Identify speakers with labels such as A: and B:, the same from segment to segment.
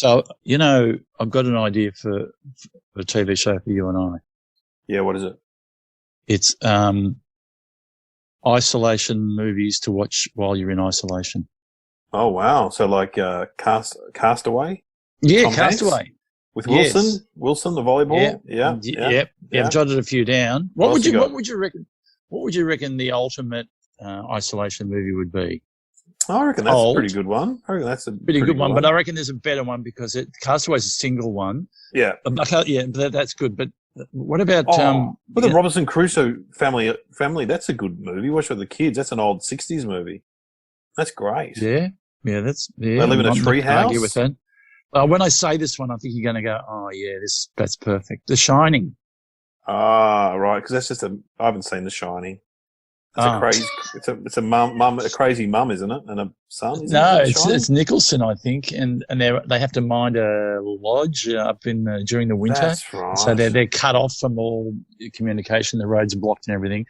A: So, I've got an idea for a TV show for you and I.
B: Yeah, what is it?
A: It's isolation movies to watch while you're in isolation.
B: Oh, wow. So like Castaway?
A: Yeah,
B: Tom
A: Castaway.
B: Hanks? With Wilson?
A: Yes.
B: Wilson, the volleyball? Yeah.
A: Yep. I've jotted a few down. What would you reckon the ultimate isolation movie would be?
B: I reckon that's a pretty good one. I reckon that's a
A: pretty good one, but I reckon there's a better one because Castaway's a single one.
B: Yeah.
A: That's good. But what about
B: the Robinson Crusoe family? That's a good movie. Watch with the kids. That's an old 60s movie. That's great.
A: Yeah. They
B: live in a tree house.
A: Argue with that. When I say this one, I think you're going to go, oh yeah, that's perfect. The Shining.
B: Ah, right. Because I haven't seen The Shining. It's a mum, a crazy mum, isn't it? And a son.
A: It's Nicholson, I think, and they have to mind a lodge up in during the winter.
B: That's right.
A: So they're cut off from all communication. The roads are blocked and everything.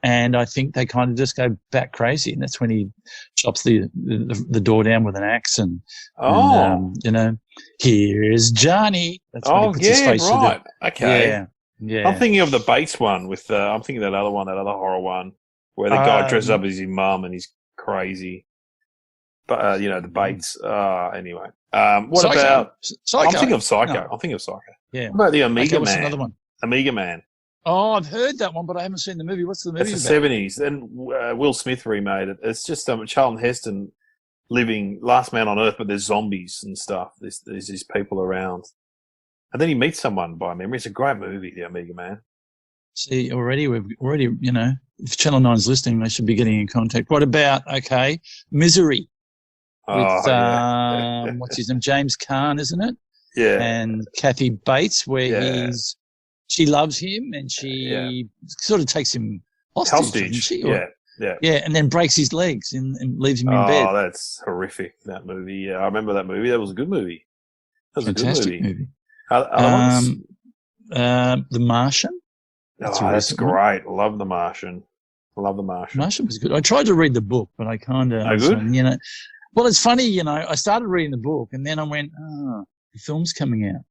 A: And I think they kind of just go back crazy, and that's when he chops the door down with an axe and here's Johnny. That's when he puts his face
B: right. Okay.
A: Yeah.
B: I'm thinking of the Bates one with. I'm thinking that other horror one. Where the guy dresses up as his mum and he's crazy. But, the Bates. Anyway. What
A: Psycho.
B: about...
A: Psycho.
B: I'm thinking of Psycho.
A: No.
B: Yeah. What about the Omega Man?
A: Another one?
B: Omega Man.
A: Oh, I've heard that one, but I haven't seen the movie. What's the movie
B: about? It's
A: the
B: 70s. And Will Smith remade it. It's just Charlton Heston living last man on Earth, but there's zombies and stuff. There's these people around. And then he meets someone by memory. It's a great movie, the Omega Man.
A: See, we've already, if Channel 9's listening, they should be getting in contact. What about, Misery? With, what's his name? James Caan, isn't it?
B: Yeah.
A: And Kathy Bates, where she loves him and she sort of takes him hostage.
B: Yeah.
A: Yeah, and then breaks his legs and leaves him in bed.
B: Oh, that's horrific, that movie. Yeah, I remember that movie. That was a good movie.
A: Fantastic movie.
B: Other ones?
A: The Martian.
B: That's great. I love The Martian.
A: Martian was good. I tried to read the book, but I kind of...
B: Oh, good?
A: Well, it's funny, I started reading the book and then I went, the film's coming out.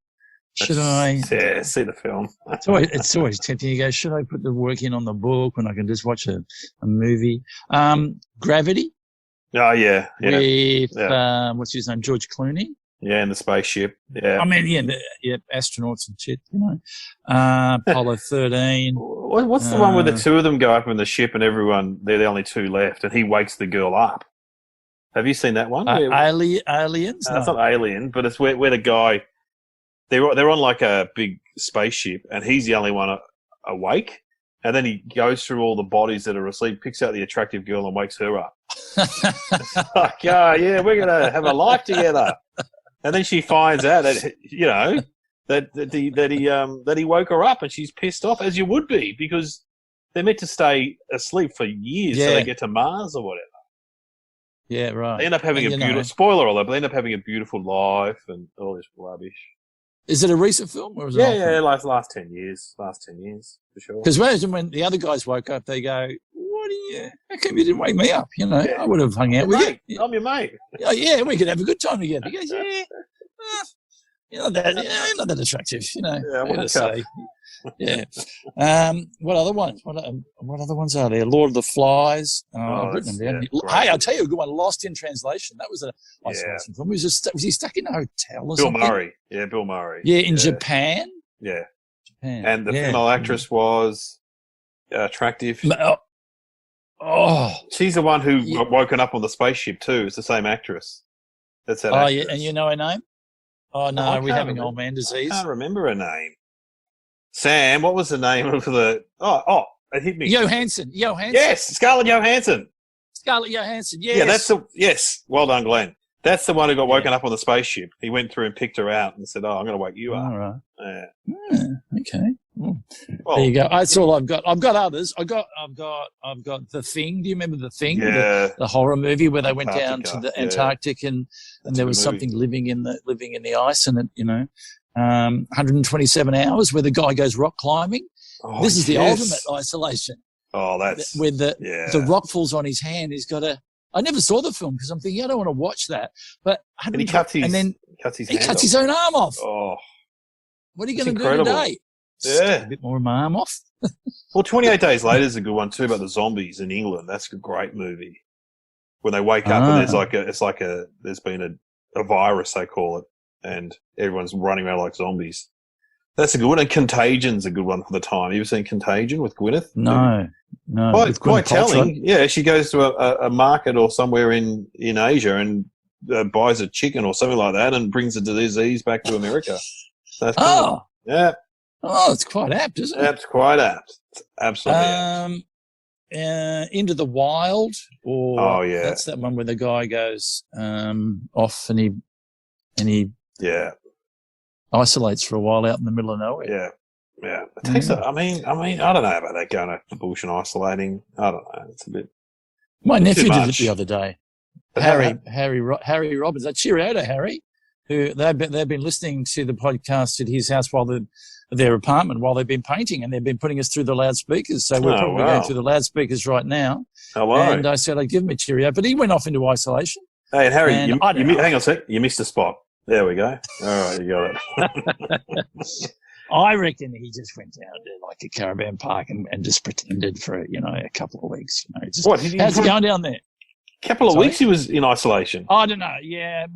A: Should I...
B: Yeah, see the film.
A: It's always tempting. You go, should I put the work in on the book when I can just watch a movie? Gravity.
B: Oh, yeah.
A: With, what's his name, George Clooney.
B: Yeah, in the spaceship. Yeah.
A: I mean, astronauts and shit, Apollo 13.
B: What's the one where the two of them go up in the ship and they're the only two left and he wakes the girl up? Have you seen that one?
A: Aliens?
B: No, it's not Alien, but it's where the guy, they're on like a big spaceship and he's the only one awake. And then he goes through all the bodies that are asleep, picks out the attractive girl and wakes her up. It's like, we're going to have a life together. And then she finds out that that he woke her up, and she's pissed off, as you would be, because they're meant to stay asleep for years so they get to Mars or whatever.
A: Yeah, right.
B: They end up having a beautiful spoiler alert, but they end up having a beautiful life and all this rubbish.
A: Is it a recent film or is it?
B: Last 10 years. Last 10 years for sure.
A: Because when the other guys woke up, they go, how come you didn't wake me up? I would have hung out with you.
B: I'm your mate.
A: Oh, yeah, we could have a good time together. He goes, you're not that attractive, say. Yeah. What other ones? What other ones are there? Lord of the Flies. I've written them down. Hey, I'll tell you a good one. Lost in Translation. That was an isolation film. Was he stuck in a hotel or something?
B: Bill Murray. Yeah, Bill Murray.
A: Yeah, in Japan.
B: Yeah.
A: Japan.
B: And the female actress was attractive. She's the one who got woken up on the spaceship too. It's the same actress. That's that actress.
A: Yeah, and you know her name? Oh, no, are we having old man disease?
B: I can't remember her name. Sam, what was the name of the... it hit me.
A: Johansson.
B: Yes, Scarlett Johansson.
A: Yes.
B: Yeah, yes. Well done, Glenn. That's the one who got woken up on the spaceship. He went through and picked her out and said, I'm going to wake you up.
A: All right.
B: Yeah.
A: Okay. Well, there you go. That's all I've got. I've got others. I've got The Thing. Do you remember The Thing?
B: Yeah.
A: The horror movie where they went down to the Antarctic and there was something living in the ice and 127 hours where the guy goes rock climbing. This is the ultimate isolation.
B: Oh, that's
A: when the rock falls on his hand. He's got to I never saw the film because I'm thinking I don't want to watch that. But
B: and he cuts his
A: his own arm off.
B: Oh,
A: what are you going to do today?
B: Yeah,
A: a bit more of my arm off.
B: Well, 28 Days Later is a good one too about the zombies in England. That's a great movie. When they wake up and there's been a virus, they call it, and everyone's running around like zombies. That's a good one. And Contagion's a good one for the time. You ever seen Contagion with Gwyneth?
A: No.
B: Quite telling. Yeah, she goes to a market or somewhere in Asia and buys a chicken or something like that and brings the disease back to America. That's cool. Yeah.
A: Oh, it's quite apt, isn't it?
B: That's quite apt. It's absolutely apt.
A: Into the Wild, or that's that one where the guy goes off and he isolates for a while out in the middle of nowhere.
B: Yeah. It takes I mean, I don't know about that going to bush and isolating. I don't know. It's a bit.
A: My nephew did it the other day. Harry Robbins. Cheerio to Harry, who they've been listening to the podcast at his house their apartment while they've been painting, and they've been putting us through the loudspeakers. So we're probably going through the loudspeakers right now.
B: Hello.
A: And I said I'd give him a cheerio, but he went off into isolation.
B: Hey, and Harry, hang on a sec. You missed a spot. There we go. All right, you got it.
A: I reckon he just went down to like a caravan park and just pretended for a couple of weeks. How's it going down there?
B: Couple of weeks he was in isolation.
A: I don't know. Yeah,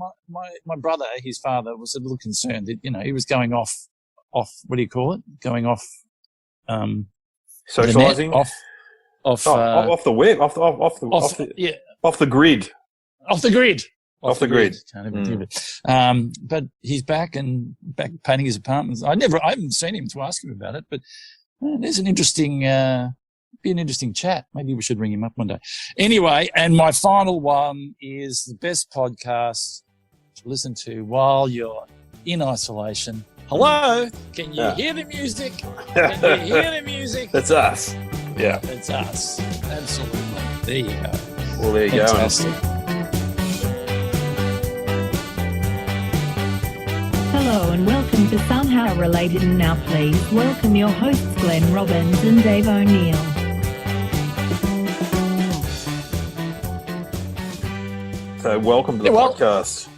A: my brother, his father, was a little concerned that he was going off. What do you call it? Going off.
B: Socializing.
A: Off
B: the web. Off the grid.
A: Off the grid.
B: Off the grid.
A: Can't even think of it. But he's back painting his apartments. I haven't seen him to ask him about it, but there's an interesting, be an interesting chat. Maybe we should ring him up one day. Anyway, and my final one is the best podcast to listen to while you're in isolation. Hello? Can you hear the music? Can you hear the music?
B: That's us. Yeah.
A: It's us. Absolutely. There you go.
B: Well, there you
A: Fantastic.
B: go.
C: Hello and welcome to Somehow Related, and now please welcome your hosts Glenn Robbins and Dave O'Neill.
B: So welcome to the podcast.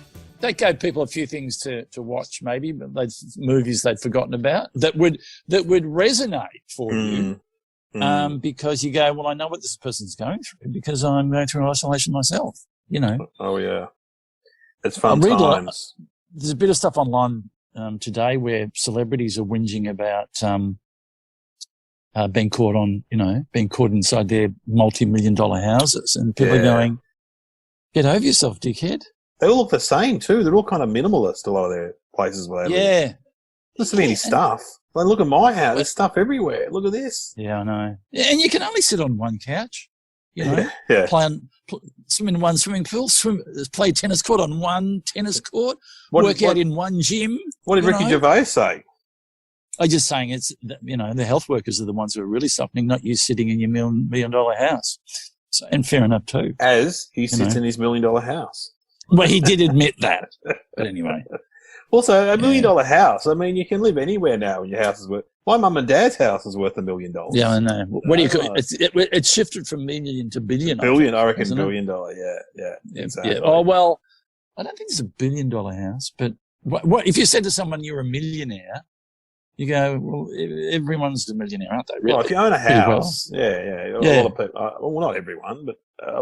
A: That gave people a few things to watch, maybe, but movies they'd forgotten about that would resonate for you, because you go, well, I know what this person's going through because I'm going through isolation myself.
B: Oh yeah, it's fun times.
A: There's a bit of stuff online today where celebrities are whinging about being caught inside their multi-million-dollar houses, and people are going, "Get over yourself, dickhead."
B: They all look the same too. They're all kind of minimalist. A lot of their places where they live. Doesn't mean any stuff. Like, look at my house. There's stuff everywhere. Look at this.
A: Yeah, I know. Yeah, and you can only sit on one couch. Swim in one swimming pool, play tennis court on one tennis court, work out in one gym.
B: What did Ricky Gervais say?
A: I'm just saying the health workers are the ones who are really suffering, not you sitting in your $1 million house. So, and fair enough too.
B: As he sits in his $1 million house.
A: Well, he did admit that. But anyway.
B: Also, $1 million house. I mean, you can live anywhere now when your house is worth. My mum and dad's house is worth $1 million.
A: Yeah, I know. What do you call it? It's shifted from million to billion.
B: Billion, I reckon. $1 billion. Yeah. Exactly.
A: Yeah. Oh well, I don't think it's $1 billion house. But what if you said to someone you're a millionaire? You go, well, everyone's a millionaire, aren't they? Really?
B: Well, if you own a house, a lot of people. Well, not everyone, but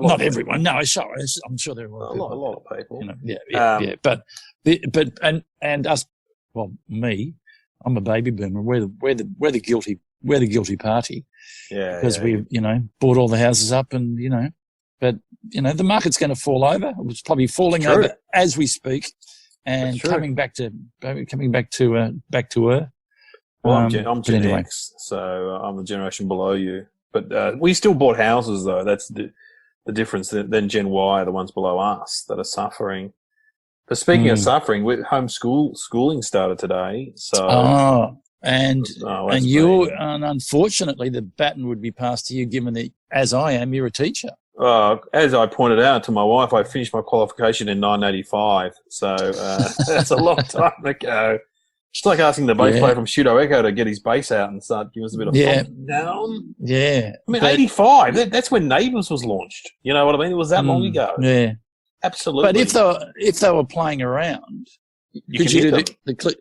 A: not everyone. No, sure. I'm sure there are
B: a lot of people.
A: But us. Well, me, I'm a baby boomer. We're the guilty party.
B: Yeah.
A: Because we bought all the houses up, and but the market's going to fall over. It's probably falling over as we speak, and coming back to her.
B: Well, I'm Gen X, so I'm the generation below you. But we still bought houses, though. That's the difference. Then Gen Y are the ones below us that are suffering. But speaking of suffering, schooling started today. So
A: and unfortunately, the baton would be passed to you, given that, as I am, you're a teacher.
B: As I pointed out to my wife, I finished my qualification in 1985, so that's a long time ago. It's like asking the bass player from Pseudo Echo to get his bass out and start giving us a bit of funk down.
A: Yeah.
B: I mean, 85, that's when Neighbours was launched. You know what I mean? It was that long ago.
A: Yeah.
B: Absolutely.
A: But if they were playing around, could you do the click?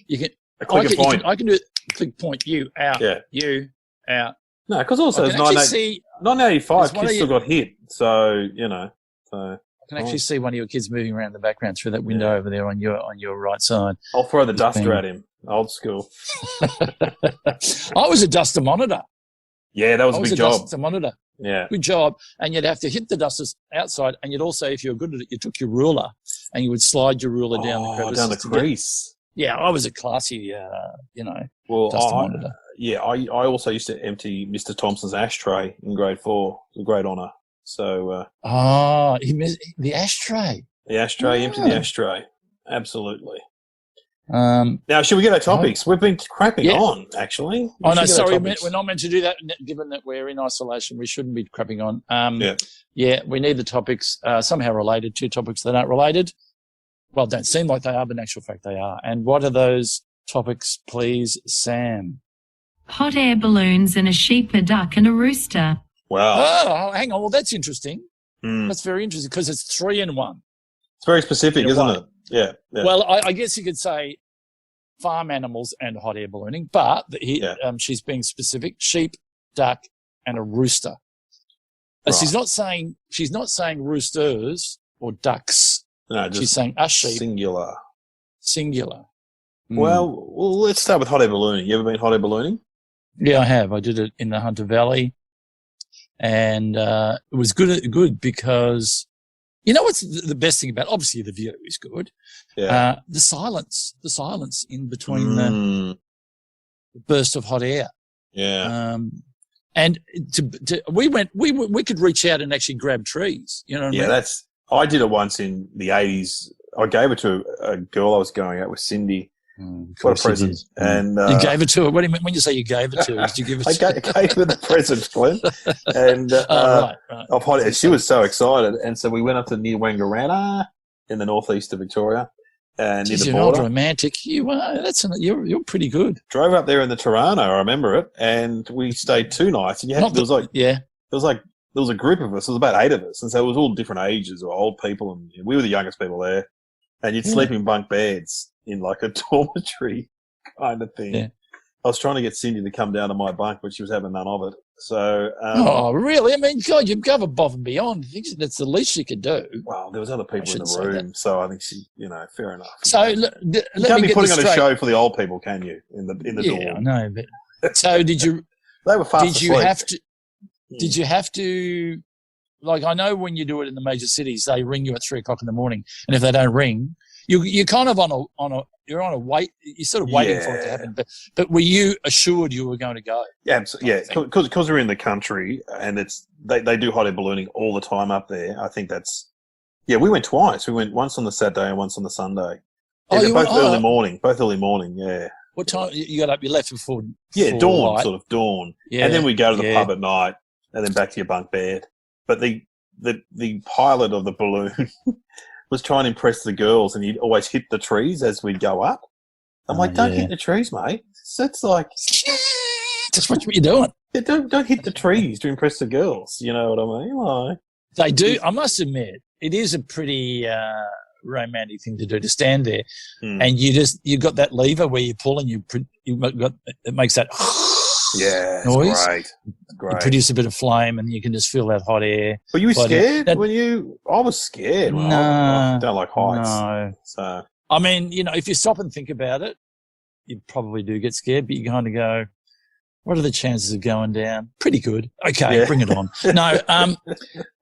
A: You can
B: a click and point.
A: I can do it. Click point. You out. Yeah. You out.
B: No, because also it's 1985. Kids still got hit, so you know. So
A: I can actually see one of your kids moving around the background through that window over there on your right side.
B: I'll throw the duster at him. Old school.
A: I was a duster monitor.
B: Yeah, that was a big job.
A: Duster monitor.
B: Yeah.
A: Good job. And you'd have to hit the dusters outside, and you'd also, if you were good at it, you took your ruler and you would slide your ruler down the crevice.
B: Down the crease.
A: Yeah, I was a classy,
B: well,
A: duster monitor.
B: Yeah, I also used to empty Mr. Thompson's ashtray in grade 4. It was a great honour. So.
A: The ashtray.
B: The ashtray, empty the ashtray. Absolutely. Now, should we get our topics? We've been crapping on, actually.
A: Oh, no, sorry. We're not meant to do that, given that we're in isolation. We shouldn't be crapping on. Yeah, we need the topics somehow related to topics that aren't related. Well, don't seem like they are, but in actual fact they are. And what are those topics, please, Sam?
C: Hot air balloons and a sheep, a duck and a rooster.
B: Wow.
A: Oh, hang on. Well, that's interesting. That's very interesting because it's 3 in 1.
B: It's very specific, isn't it? Yeah.
A: Well, I guess you could say farm animals and hot air ballooning, but she's being specific: sheep, duck, and a rooster. Right. She's not saying roosters or ducks. No, just she's saying a sheep. Singular.
B: Well, let's start with hot air ballooning. You ever been hot air ballooning?
A: Yeah, I have. I did it in the Hunter Valley, and it was good because. You know what's the best thing about it? Obviously the view is good. Yeah. The silence in between the burst of hot air.
B: Yeah.
A: And we could reach out and actually grab trees. You know what I mean?
B: I did it once in the 80s. I gave it to a girl I was going out with, Cindy. What a present. And
A: you gave it to her. What do you mean when you say you gave it to her? Did you give it to her?
B: I gave her the present, Glenn. And right. She was so excited. And so we went up to near Wangaratta in the northeast of Victoria. And near the border.
A: You're not romantic. You are. You're pretty good.
B: Drove up there in the Toronto, I remember it. And we stayed 2 nights. And there was a group of us. There was about 8 of us. And so it was all different ages or old people. And we were the youngest people there. And you'd sleep in bunk beds in like a dormitory kind of thing. Yeah. I was trying to get Cindy to come down to my bunk, but she was having none of it. So,
A: really? I mean, God, you've gone above and beyond. I think that's the least you could do.
B: Well, there was other people in the room, so I think she, fair enough.
A: So,
B: you can't be putting on a show for the old people, can you? In the dorm.
A: Yeah, I know. But so did you?
B: They were fast asleep.
A: Did you have to? Like, I know when you do it in the major cities, they ring you at 3 o'clock in the morning, and if they don't ring, you're kind of on a wait. You're sort of waiting for it to happen. But were you assured you were going to go?
B: Yeah, because we're in the country and they do hot air ballooning all the time up there. I think that's we went twice. We went once on the Saturday and once on the Sunday. Both early morning. Yeah.
A: What time you got up? You left before?
B: Dawn,
A: light.
B: Sort of dawn. Yeah, and then we go to the pub at night and then back to your bunk bed. But the pilot of the balloon was trying to impress the girls, and he'd always hit the trees as we'd go up. I'm like, don't hit the trees, mate. That's like
A: just what you're doing.
B: Yeah, don't hit the trees to impress the girls. You know what I mean? Like,
A: they do. I must admit, it is a pretty romantic thing to do, to stand there, and you got that lever where you pull and it makes that.
B: Yeah,
A: noise.
B: Great.
A: You produce a bit of flame, and you can just feel that hot air.
B: Were you scared when you? I was scared.
A: No,
B: I don't like heights.
A: No.
B: So
A: I mean, if you stop and think about it, you probably do get scared, but you kind of go, "What are the chances of going down?" Pretty good. Okay, bring it on. No,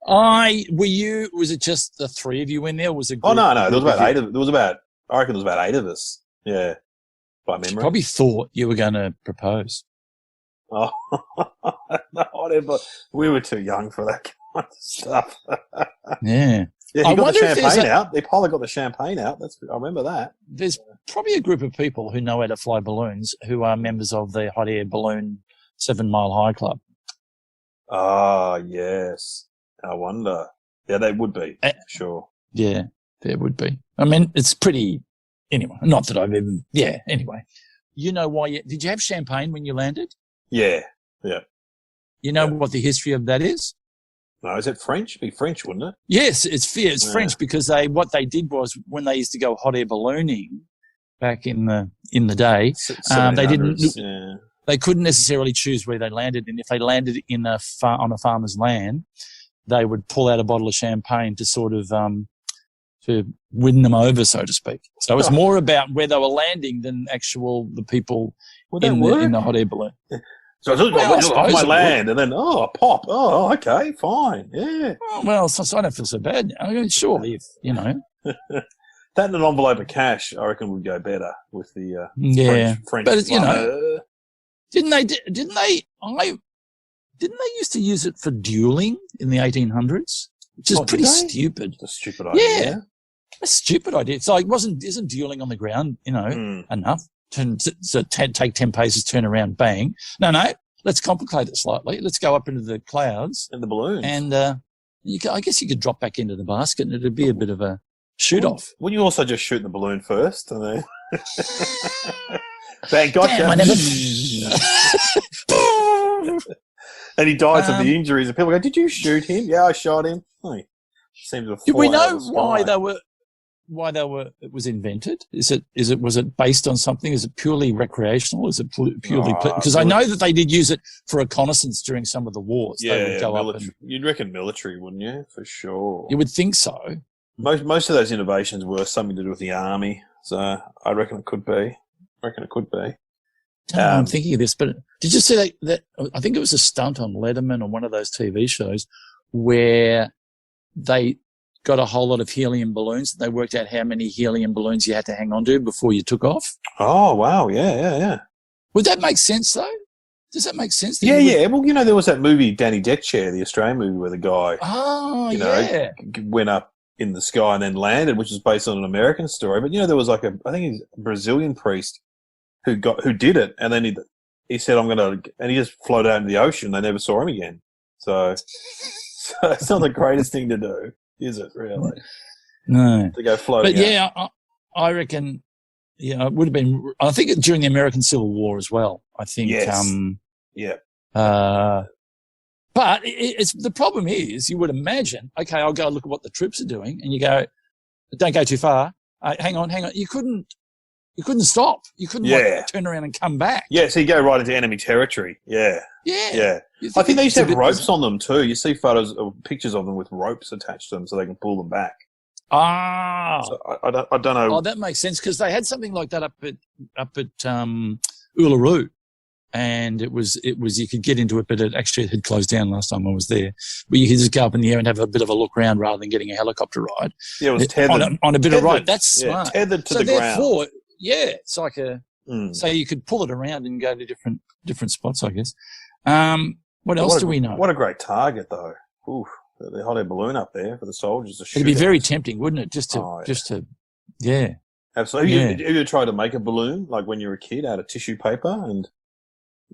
A: was it just the 3 of you in there? Or was it?
B: No. There was about 8 of. I reckon there was about 8 of us. Yeah, by memory.
A: You probably thought you were going to propose.
B: Oh, no, whatever. We were too young for that kind of stuff.
A: Yeah.
B: He got the champagne out. The pilot got the champagne out. I remember that.
A: There's probably a group of people who know how to fly balloons who are members of the Hot Air Balloon 7 Mile High Club.
B: Ah, yes. I wonder. Yeah, they would be. Sure.
A: Yeah, there would be. I mean, it's pretty Anyway, not that I've even. Yeah. Anyway, you know why? Did you have champagne when you landed?
B: Yeah.
A: You know what the history of that is?
B: No, is it French? It'd be French, wouldn't it?
A: Yes, it's French because what they did was when they used to go hot air ballooning back in the day, they couldn't necessarily choose where they landed, and if they landed on a farmer's land, they would pull out a bottle of champagne to sort of to win them over, so to speak. So it's more about where they were landing than the people in the hot air balloon.
B: So I was off my land, and then pop. Oh, okay, fine, yeah.
A: Oh, well, so I don't feel so bad. I mean, surely, if you know.
B: That and an envelope of cash, I reckon, would go better with the French.
A: But you know, didn't they used to use it for dueling in the 1800s, which is pretty stupid.
B: It's a stupid idea.
A: Yeah, a stupid idea. It's like isn't dueling on the ground, enough? Take 10 paces, turn around, bang. No, let's complicate it slightly. Let's go up into the clouds.
B: And the balloons. And
A: I guess you could drop back into the basket and it'd be a bit of a shoot-off.
B: Wouldn't you also just shoot the balloon first? And then bang, gotcha.
A: Damn,
B: and he dies of the injuries. And people go, did you shoot him? Yeah, I shot him. Seems to.
A: Do we know why it was invented? Was it based on something? Is it purely recreational? Is it purely because I know that they did use it for reconnaissance during some of the wars.
B: Yeah,
A: they would go up
B: you'd reckon military, wouldn't you? For sure.
A: You would think so.
B: Most of those innovations were something to do with the army, so I reckon it could be.
A: I'm thinking of this, but did you see that? I think it was a stunt on Letterman or one of those TV shows where they got a whole lot of helium balloons. They worked out how many helium balloons you had to hang on to before you took off.
B: Oh, wow. Yeah.
A: Would that make sense, though? Does that make sense?
B: Yeah. Well, there was that movie, Danny Deckchair, the Australian movie, where the guy, went up in the sky and then landed, which is based on an American story. But, there was I think he's a Brazilian priest who did it. And then he said, and he just floated out into the ocean. They never saw him again. So it's not the greatest thing to do. Is it really?
A: No.
B: To go floating.
A: But I reckon, it would have been. I think during the American Civil War as well. I think.
B: Yes.
A: But it's the problem is you would imagine. Okay, I'll go look at what the troops are doing, and you go, don't go too far. Hang on. You couldn't stop. You couldn't turn around and come back.
B: Yeah, so you go right into enemy territory. Yeah.
A: Yeah.
B: I think they used to have ropes on them too. You see pictures of them with ropes attached to them so they can pull them back.
A: Ah.
B: So I don't know.
A: Oh, that makes sense because they had something like that up at Uluru, and it was you could get into it, but it actually had closed down last time I was there. But you could just go up in the air and have a bit of a look around rather than getting a helicopter ride.
B: Yeah, it was tethered
A: on a bit of rope. That's smart.
B: Tethered to the ground.
A: Therefore, it's like so you could pull it around and go to different spots, I guess. What else do we know?
B: What a great target, though. Oof, the hot air balloon up there for the soldiers to shoot.
A: It'd be very tempting, wouldn't it? Just to.
B: Absolutely. Have you ever tried to make a balloon, like when you were a kid, out of tissue paper? And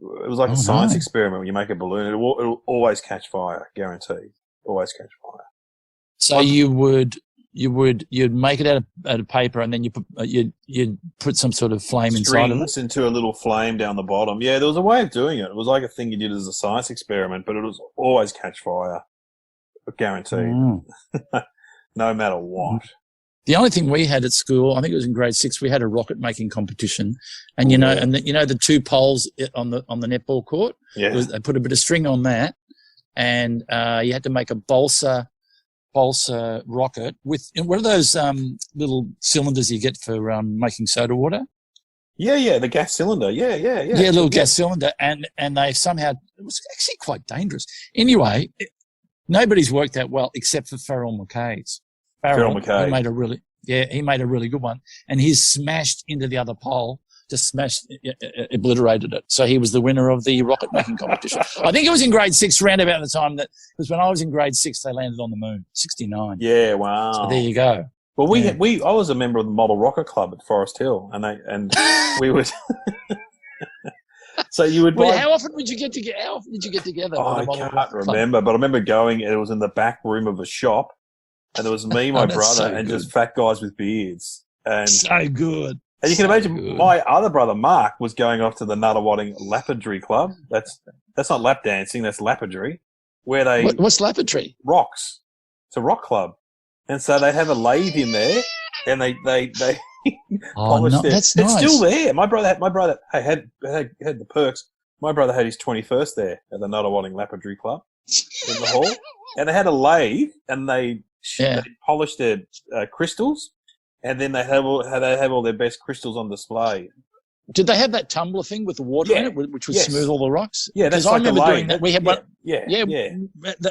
B: it was like a science experiment. When you make a balloon, it'll always catch fire, guaranteed. Always catch fire.
A: So you'd make it out of paper, and then you'd put some sort of flame inside of it
B: into a little flame down the bottom. Yeah, there was a way of doing it. It was like a thing you did as a science experiment, but it was always catch fire, guaranteed, no matter what.
A: The only thing we had at school, I think it was in grade 6, we had a rocket making competition, and the two poles on the netball court.
B: Yeah,
A: they put a bit of string on that, and you had to make a balsa rocket with what are those little cylinders you get for making soda water?
B: Yeah, the gas cylinder. Yeah.
A: Yeah, little gas cylinder, and they somehow it was actually quite dangerous. Anyway, nobody's worked that well except for Farrell McKay's.
B: Farrell McKay.
A: He made a really good one, and he's smashed into the other pole. Just obliterated it. So he was the winner of the rocket making competition. I think it was in grade 6, round about the time because when I was in grade 6, they landed on the moon, 1969.
B: Yeah, wow.
A: So there you go.
B: Well, I was a member of the Model Rocket Club at Forest Hill, and we would. So you would.
A: Well, how often did you get together?
B: I can't remember, but I remember going, and it was in the back room of a shop, and there was me, my brother, and just fat guys with beards. And
A: so good.
B: And you can imagine my other brother, Mark, was going off to the Nuttawading Lapidary Club. That's not lap dancing, that's lapidary. Where they...
A: What's lapidary?
B: Rocks. It's a rock club. And so they have a lathe in there, and they polish their...
A: That's
B: It's
A: nice.
B: still there. My brother had the perks. My brother had his 21st there at the Nuttawading Lapidary Club in the hall. And they had a lathe, and they polished their crystals. And then they have all their best crystals on display.
A: Did they have that tumbler thing with the water in it, which would smooth all the rocks?
B: Yeah, that's
A: I
B: like
A: remember doing that. We had one.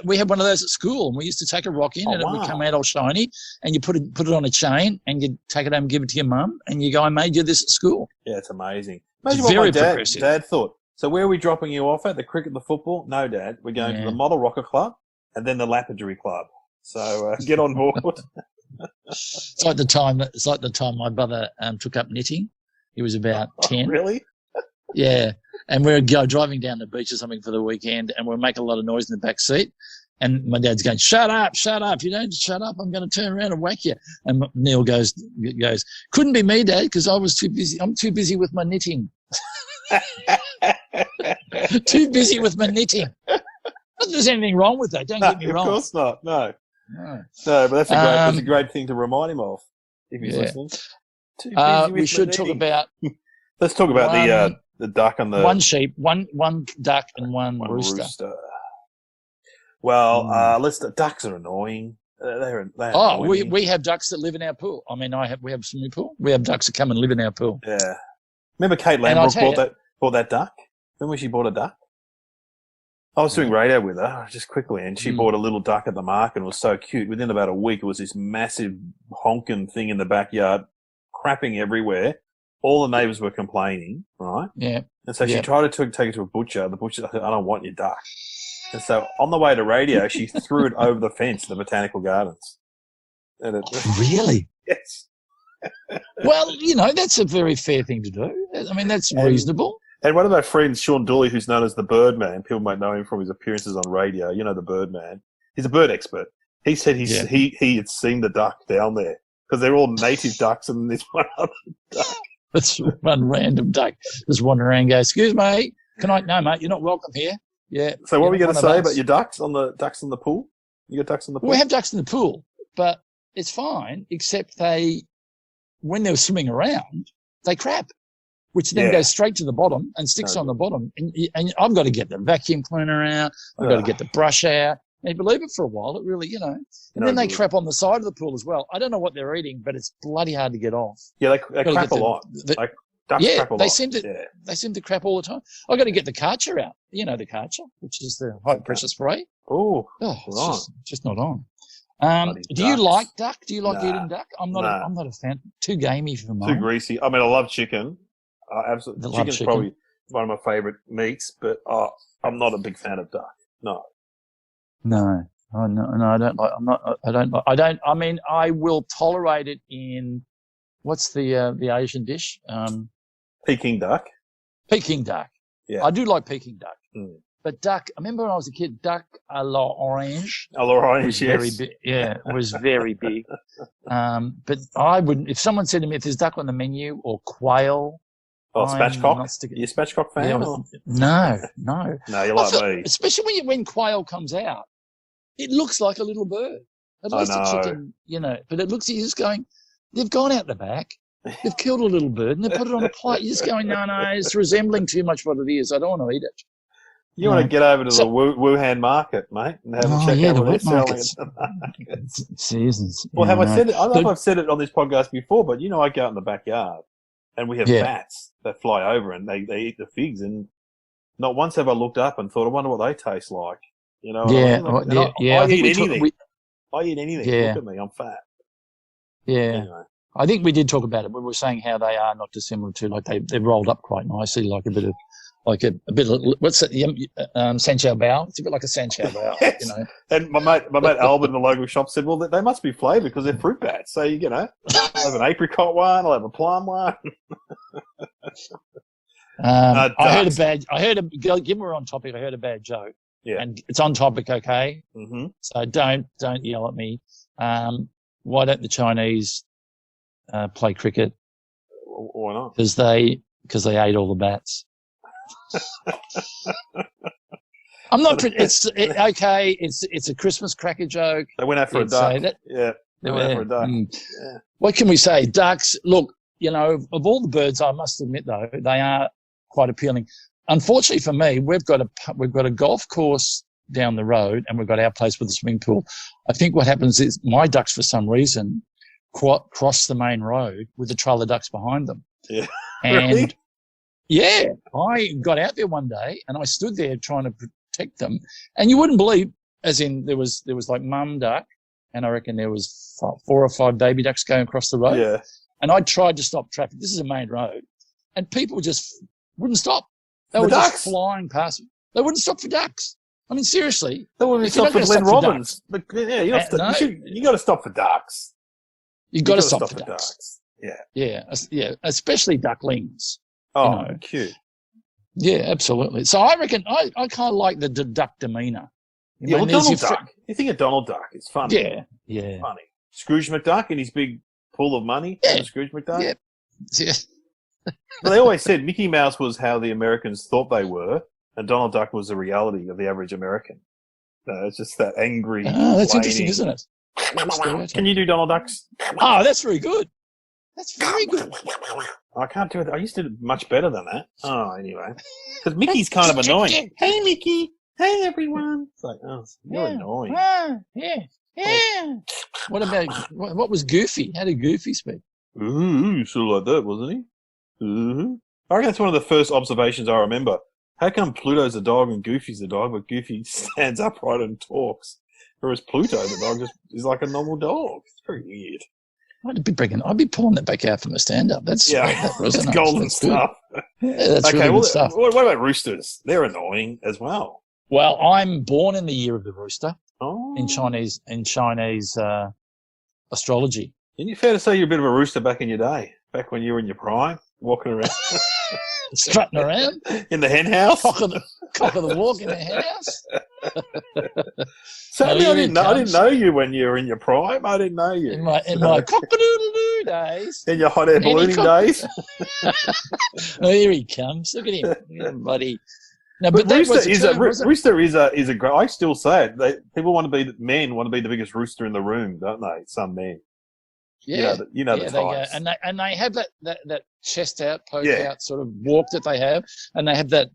A: We had one of those at school, and we used to take a rock in, and it would come out all shiny, and you put it on a chain, and you'd take it home and give it to your mum, and you go, "I made you this at school."
B: Yeah, it's amazing. Imagine what my dad thought. So where are we dropping you off at? The cricket, the football? No, Dad. We're going to the Model Rocker Club, and then the Lapidary Club. So get on board.
A: It's like the time my brother took up knitting. He was about 10.
B: Really?
A: Yeah. And we would go driving down the beach or something for the weekend, and we'd make a lot of noise in the back seat. And my dad's going, shut up. If you don't shut up, I'm going to turn around and whack you. And Neil goes, couldn't be me, Dad, because I was too busy. I'm too busy with my knitting. Too busy with my knitting. Not that there's anything wrong with that. Don't get me wrong.
B: Of course not. No, but that's a great thing to remind him of if he's listening.
A: We should talk about.
B: Let's talk about the duck and the
A: one sheep, one duck and one rooster.
B: Well, ducks are annoying. They're annoying.
A: We have ducks that live in our pool. I mean, we have a swimming pool. We have ducks that come and live in our pool.
B: Yeah. Remember Kate Lambrook bought that duck? Remember when she bought a duck? I was doing radio with her just quickly, and she bought a little duck at the market, and it was so cute. Within about a week, it was this massive honking thing in the backyard, crapping everywhere. All the neighbours were complaining, right?
A: Yeah.
B: And so she tried to take it to a butcher. The butcher said, I don't want your duck. And so on the way to radio, she threw it over the fence in the Botanical Gardens. And
A: really?
B: Yes.
A: Well, that's a very fair thing to do. I mean, that's reasonable.
B: And one of my friends, Sean Dooley, who's known as the Birdman, people might know him from his appearances on radio. You know the Birdman. He's a bird expert. He said he had seen the duck down there because they're all native ducks and there's one other duck.
A: That's one random duck just wandering around and go, excuse me, no, mate, you're not welcome here. Yeah.
B: So what were you going to say about your ducks in the pool? You got ducks in the pool?
A: We have ducks in the pool, but it's fine, except when they're swimming around, they crap, which then goes straight to the bottom and sticks on the bottom. And I've got to get the vacuum cleaner out. I've got to get the brush out. And you believe it, for a while, it really, And then they crap on the side of the pool as well. I don't know what they're eating, but it's bloody hard to get off.
B: Yeah, they crap a lot. Ducks crap a lot.
A: They seem to crap all the time. I've got to get the Karcher out. You know the Karcher, which is the high pressure spray. It's just not on. Do you like duck? Do you like eating duck? I'm not a fan. Too gamey for mine.
B: Too greasy. I mean, I love chicken. Absolutely. Chicken's probably one of my favourite meats, but I'm not a big fan of duck. No.
A: No, I don't like. I mean, I will tolerate it in what's the Asian dish?
B: Peking duck.
A: Peking duck. Yeah, I do like Peking duck. But duck. I remember when I was a kid, duck à la orange.
B: À la orange, yes.
A: Very big. Yeah, it was very big. But I wouldn't. If someone said to me, if there's duck on the menu or quail.
B: Oh, spatchcock? Are you a spatchcock fan?
A: No.
B: No, you're like me.
A: Especially when quail comes out. It looks like a little bird. At least a chicken, but it looks, you're just going, they've gone out the back, they've killed a little bird and they put it on a plate. You're just going, no, it's resembling too much what it is. I don't want to eat it.
B: You want to get over to the Wuhan market, mate, and have a check out what they're selling at the market.
A: Seasons.
B: Well, have I said it? I don't know if I've said it on this podcast before, but I go out in the backyard and we have bats that fly over and they eat the figs, and not once have I looked up and thought, I wonder what they taste like. I eat anything. I eat anything.
A: Yeah.
B: Look at me, I'm fat.
A: Yeah.
B: Anyway.
A: I think we did talk about it. We were saying how they are not dissimilar to, like they're rolled up quite nicely, like a bit of what's it? Sanchow bao. It's a bit like a Sanchow bao,
B: yes. And my mate Albert in the local shop said, well, they must be flavoured because they're fruit bats. So I'll have an apricot one, I'll have a plum one.
A: Given we're on topic, I heard a bad joke.
B: Yeah.
A: And it's on topic, okay?
B: Mm-hmm.
A: So don't yell at me. Why don't the Chinese play cricket.
B: Why not?
A: Because they ate all the bats. I'm not. Okay. It's a Christmas cracker joke.
B: They went out for a duck. Yeah, they went out for a duck. Yeah.
A: What can we say? Ducks. Look, of all the birds, I must admit though, they are quite appealing. Unfortunately for me, we've got a golf course down the road, and we've got our place with a swimming pool. I think what happens is my ducks, for some reason, cross the main road with the trail of ducks behind them.
B: Yeah.
A: And
B: really?
A: Yeah, I got out there one day and I stood there trying to protect them, and you wouldn't believe, as in there was like mum duck, and I reckon there was 4 or 5 baby ducks going across the road.
B: Yeah.
A: And I tried to stop traffic. This is a main road, and people just wouldn't stop. They were
B: ducks?
A: just flying past me. They wouldn't stop for ducks. I mean, seriously.
B: They wouldn't stop for Glenn Robbins. But yeah, you got to stop for ducks.
A: You got to stop for ducks. Yeah, especially ducklings.
B: Oh, cute.
A: Yeah, absolutely. So I reckon I kind of like the duck demeanour.
B: Well, Donald Duck. You think of Donald Duck. It's funny.
A: Yeah.
B: It's funny. Scrooge McDuck and his big pool of money.
A: Yeah.
B: Scrooge McDuck.
A: Yeah.
B: But they always said Mickey Mouse was how the Americans thought they were, and Donald Duck was the reality of the average American. No, it's just that angry.
A: Oh, that's interesting, isn't it?
B: Can you do Donald Ducks?
A: Oh, that's very good. That's very good.
B: I can't do it. I used to do much better than that. Oh, anyway. Because Mickey's kind of annoying. Hey, Mickey. Hey, everyone. It's like, you're annoying.
A: Yeah. What about, what was Goofy? How did Goofy speak?
B: Ooh, sort of like that, wasn't he? Ooh. I reckon that's one of the first observations I remember. How come Pluto's a dog and Goofy's a dog, but Goofy stands upright and talks, whereas Pluto, the dog, is like a normal dog? It's very weird. I'd
A: be pulling that back out from the stand-up. That's
B: golden stuff.
A: Yeah, that's really good stuff.
B: What about roosters? They're annoying as well.
A: Well, I'm born in the year of the rooster in Chinese astrology.
B: Isn't it fair to say you're a bit of a rooster back in your day, back when you were in your prime, walking around?
A: Strutting around?
B: In the hen house?
A: Cock of the walk in the hen house?
B: Sadly, I didn't know you when you were in your prime. I didn't know you.
A: In my cock-a-doodle-doo days.
B: In your hot air ballooning days.
A: Oh, here he comes. Look at him, buddy. No,
B: but Rooster is a great. I still say it. Men want to be the biggest rooster in the room, don't they? Some men.
A: Yeah,
B: you know the types.
A: And they have that chest out, poke out sort of walk that they have, and they have that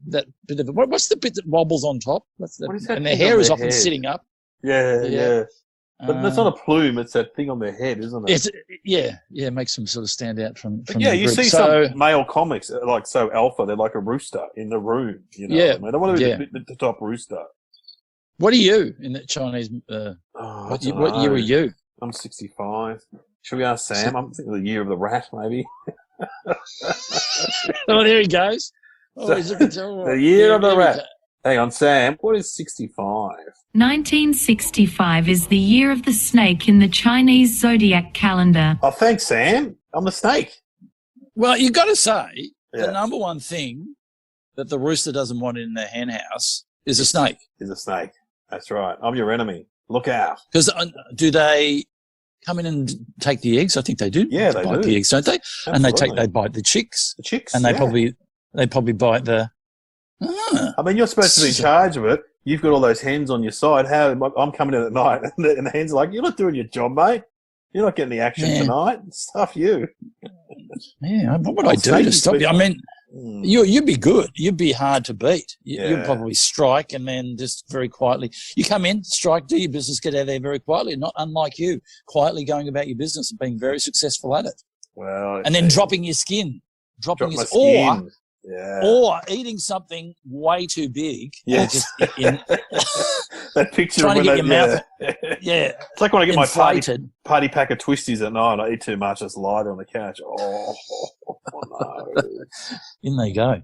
A: bit of what's the bit that wobbles on top? And their hair is often sitting up.
B: Yeah. But that's not a plume; it's that thing on their head, isn't it?
A: It makes them sort of stand out from.
B: You see some male comics like so alpha. They're like a rooster in the room. They don't want to be the top rooster.
A: What are you in the Chinese? What year are you?
B: I'm 65. Should we ask Sam? I'm thinking the year of the rat, maybe.
A: Oh, there he goes. He's looking terrible.
B: The year of the rat. Hang on, Sam. What is 65?
C: 1965 is the year of the snake in the Chinese zodiac calendar.
B: Oh, thanks, Sam. I'm the snake.
A: Well, you got to say the number one thing that the rooster doesn't want in the hen house is a snake.
B: That's right. I'm your enemy. Look out.
A: Because do they come in and take the eggs? I think they do.
B: Yeah, they
A: bite
B: do.
A: The eggs, don't they?
B: Absolutely.
A: And they bite the chicks.
B: And
A: they probably bite the.
B: I mean, you're supposed to be in charge of it. You've got all those hens on your side. I'm coming in at night, and the hens are like, "You're not doing your job, mate. You're not getting the action tonight. Stuff you."
A: Yeah, what would I do to stop you? I mean, you'd be good. You'd be hard to beat. You'd probably strike and then just very quietly. You come in, strike, do your business, get out of there very quietly. Not unlike you, quietly going about your business and being very successful at it.
B: Well,
A: and then dropping your skin, or eating something way too big.
B: Yes. That picture
A: trying to get your mouth.
B: It's like when I get inflated. My party pack of twisties at night. I eat too much. It's lighter on the couch. Oh no!
A: In they go.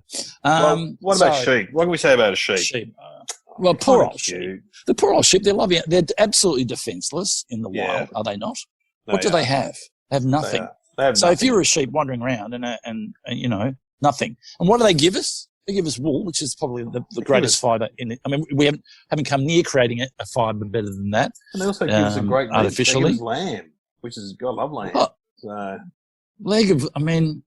B: What about sheep? What can we say about a sheep?
A: Well, poor old sheep. The poor old sheep. They're loving it. They're absolutely defenceless in the wild, are they not? What do they have? They have nothing.
B: They have
A: so
B: nothing.
A: If you're a sheep wandering around and you know. Nothing. And what do they give us? They give us wool, which is probably the greatest fibre in it. I mean, we haven't come near creating a fibre better than that.
B: And they also give us a great
A: artificially.
B: They give us lamb, which is, God, I love lamb.
A: Oh.
B: So,
A: leg of
B: lamb.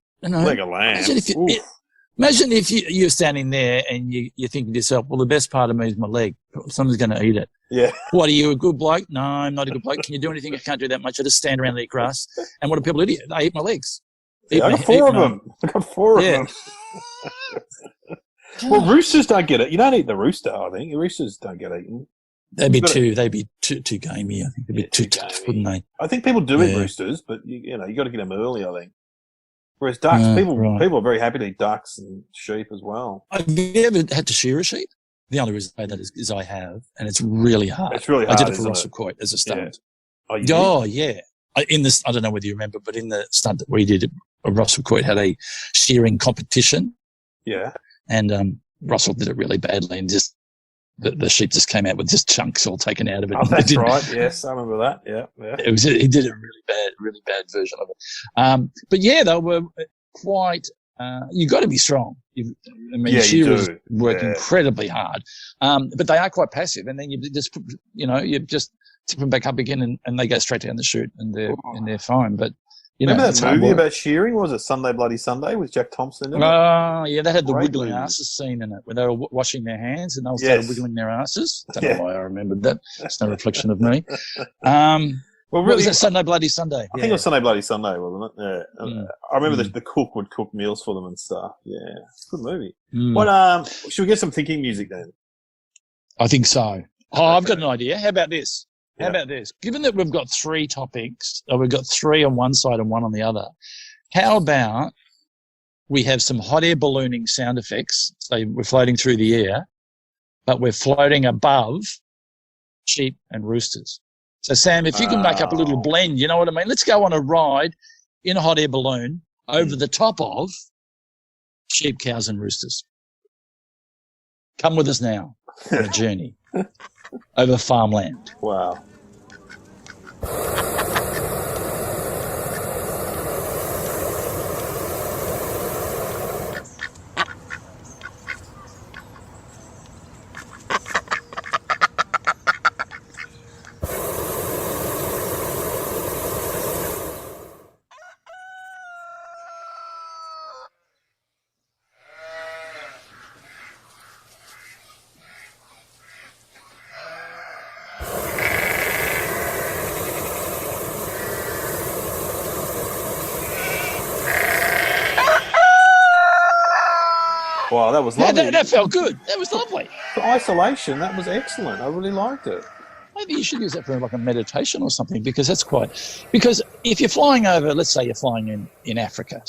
A: Imagine if you're standing there and you're thinking to yourself, well, the best part of me is my leg. Someone's going to eat it.
B: Yeah.
A: What, are you a good bloke? No, I'm not a good bloke. Can you do anything? I can't do that much. I just stand around and eat grass. And what do people do? They eat my legs.
B: I got four of them. Well, roosters don't get it. You don't eat the rooster, I think. Roosters don't get eaten.
A: They'd be too gamey, I think. They'd be too tough, wouldn't they?
B: I think people do eat roosters, but you got to get them early, I think. Whereas ducks, people are very happy to eat ducks and sheep as well.
A: Have you ever had to shear a sheep? The only reason I say that is I have, and it's really hard.
B: It's really hard.
A: I did it for Russell Coit as a stunt.
B: Yeah.
A: Oh, yeah. I don't know whether you remember, but in the stunt that we did, Russell Coit had a shearing competition.
B: Yeah.
A: And Russell did it really badly, and just the sheep just came out with just chunks all taken out of it.
B: Oh, that's right. Yes, I remember that. Yeah.
A: He did a really bad version of it. But yeah, they were quite. You got to be strong. Shearers work incredibly hard, but they are quite passive. And then you just tip them back up again, and they go straight down the chute, and they're fine. But
B: remember that movie about shearing? Was it Sunday Bloody Sunday with Jack Thompson in it?
A: Oh, yeah, that had the wiggling asses scene in it, where they were washing their hands and they started wiggling their asses. I don't know why I remembered that. It's no reflection of me. Well, really, was that Sunday Bloody Sunday?
B: I think it was Sunday Bloody Sunday, wasn't it? Yeah. I remember the cook would cook meals for them and stuff. Yeah, it's a good movie. What? Should we get some thinking music then?
A: I think so. Oh, I've got an idea. How about this? How about this? Given that we've got three topics, or we've got three on one side and one on the other, how about we have some hot air ballooning sound effects? So we're floating through the air, but we're floating above sheep and roosters. So, Sam, if you can make up a little blend, you know what I mean? Let's go on a ride in a hot air balloon over the top of sheep, cows, and roosters. Come with us now on a journey over farmland.
B: Wow. Wow, that was lovely.
A: That felt good. That was lovely.
B: For isolation, that was excellent. I really liked it.
A: Maybe you should use that for like a meditation or something, because that's because if you're flying over, let's say you're flying in Africa,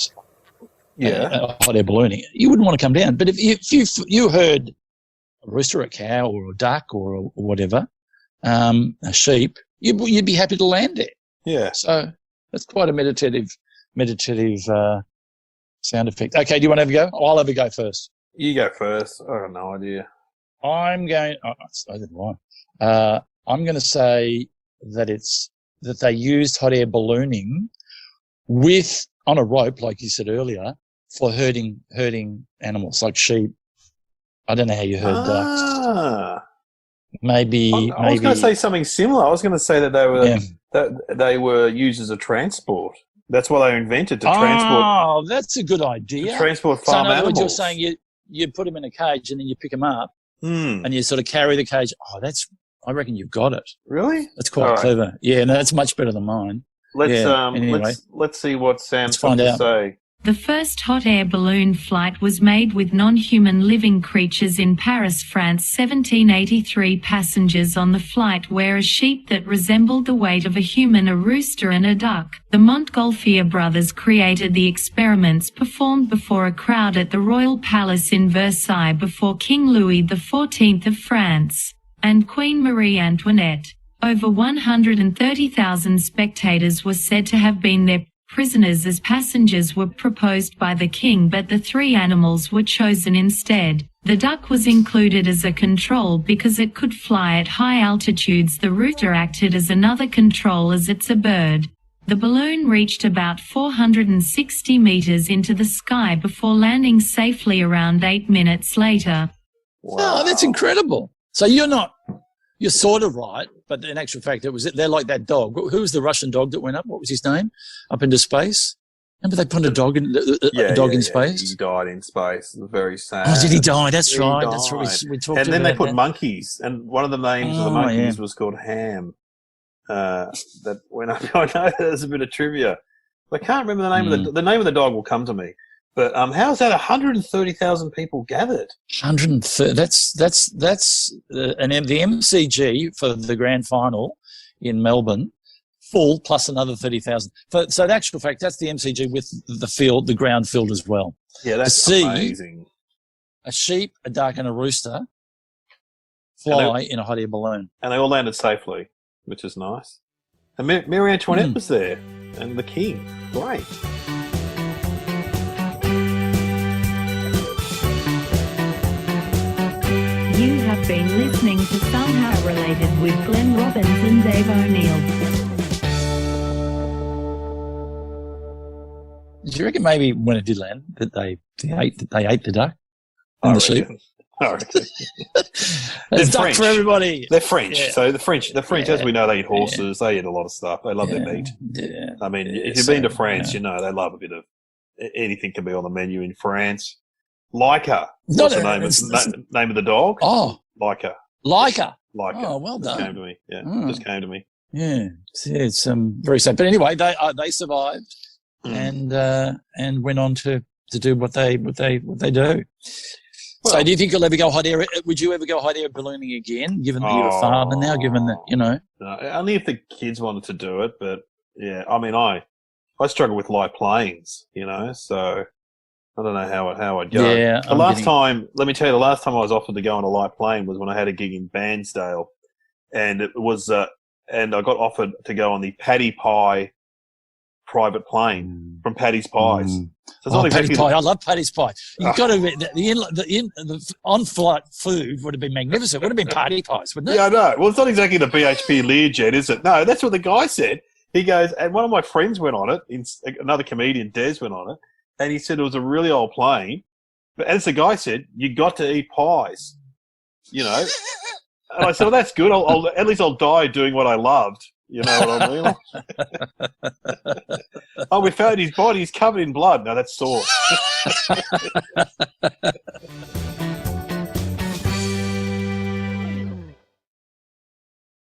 A: hot air ballooning, you wouldn't want to come down. But if you heard a rooster, a cow, or a duck, or whatever, a sheep, you'd be happy to land there.
B: Yeah.
A: So that's quite a meditative sound effect. Okay, do you want to have a go? I'll have a go first.
B: You go first. I have no idea.
A: I'm going to say that they used hot air ballooning on a rope, like you said earlier, for herding animals like sheep. I don't know how you herd ducks. Maybe
B: I was going to say something similar. I was going to say that they were used as a transport. That's what they invented, to transport.
A: Oh, that's a good idea.
B: To transport farm animals. So in other words,
A: you're saying you put them in a cage and then you pick them up and you sort of carry the cage. Oh, I reckon you've got it.
B: Really?
A: That's quite clever. Yeah, no, that's much better than mine.
B: Let's see what Sam's got to say.
C: The first hot air balloon flight was made with non-human living creatures in Paris, France. 1783 passengers on the flight were a sheep that resembled the weight of a human, a rooster and a duck. The Montgolfier brothers created the experiments performed before a crowd at the Royal Palace in Versailles before King Louis XIV of France and Queen Marie Antoinette. Over 130,000 spectators were said to have been their prisoners as passengers were proposed by the king, but the three animals were chosen instead. The duck was included as a control because it could fly at high altitudes. The rooster acted as another control as it's a bird. The balloon reached about 460 meters into the sky before landing safely around 8 minutes later.
A: Wow, that's incredible. So you're sort of right, but in actual fact, they're like that dog. Who was the Russian dog that went up? What was his name? Up into space? Remember they put a dog in space?
B: He died in space. It was very sad.
A: Oh, did he die? That's right.
B: Died.
A: That's right. We talked
B: and then they put
A: that.
B: monkeys, and one of the names of the monkeys was called Ham. That when I know there's a bit of trivia. I can't remember the name of the name of the dog will come to me. But how's that 130,000 people gathered?
A: 130. That's the MCG for the grand final in Melbourne, full plus another 30,000. So the actual fact, that's the MCG with the field, the ground filled as well.
B: Yeah, that's amazing.
A: A sheep, a duck, and a rooster fly in a hot air balloon,
B: and they all landed safely, which is nice. And Mary Antoinette was there, and the King. Great.
C: You have been listening to Somehow Related with Glenn Robbins and Dave O'Neill.
A: Do you reckon maybe when it did land that they ate the duck and the sheep?
B: I reckon.
A: There's duck for everybody.
B: They're French, so the French, as we know, they eat horses. They eat a lot of stuff. They love their meat.
A: Yeah.
B: I mean, if you've been to France, you know they love a bit of anything can be on the menu in France. Leica. What's the name of the dog?
A: Oh,
B: Leica.
A: Oh, well done.
B: Just came to me. Yeah, just came to me.
A: Yeah, it's very sad. But anyway, they survived and went on to do what they do. Well, so do you think you'll ever go hot air? Would you ever go hot air ballooning again, given that you're a father now, given that, you know?
B: No, only if the kids wanted to do it. But, yeah, I mean, I struggle with light planes, you know, so I don't know how I'd go.
A: Yeah,
B: the last time I was offered to go on a light plane was when I had a gig in Bairnsdale. And it was and I got offered to go on the Paddy Pie private plane from Paddy's Pies. So it's not exactly
A: Paddy Pie. I love Paddy's Pie. You've got to the on-flight food would have been magnificent. It would have been Paddy Pies, wouldn't it?
B: Yeah, I know. Well, it's not exactly the BHP Learjet, is it? No, that's what the guy said. He goes, and one of my friends went on it. Another comedian, Des, went on it, and he said it was a really old plane. But as the guy said, you got to eat pies, you know. And I said, well, that's good. At least I'll die doing what I loved. You know what I mean? Oh, we found his body. He's covered in blood. No, that's sore.